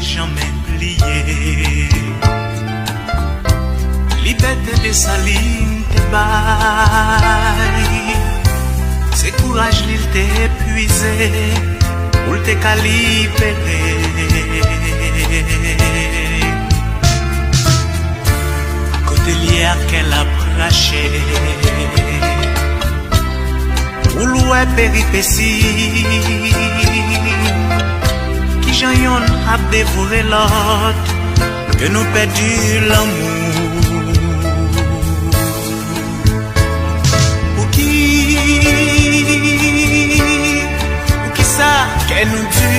jamais plié. Liberté de saline te baille. C'est courage l'il t'est épuisé pour te calibrer. Côté l'hier qu'elle a craché, ou l'oué péripétie, qui j'en yon a dévoré l'autre, que nous perdu l'amour. Pour qui ça qu'elle nous dure?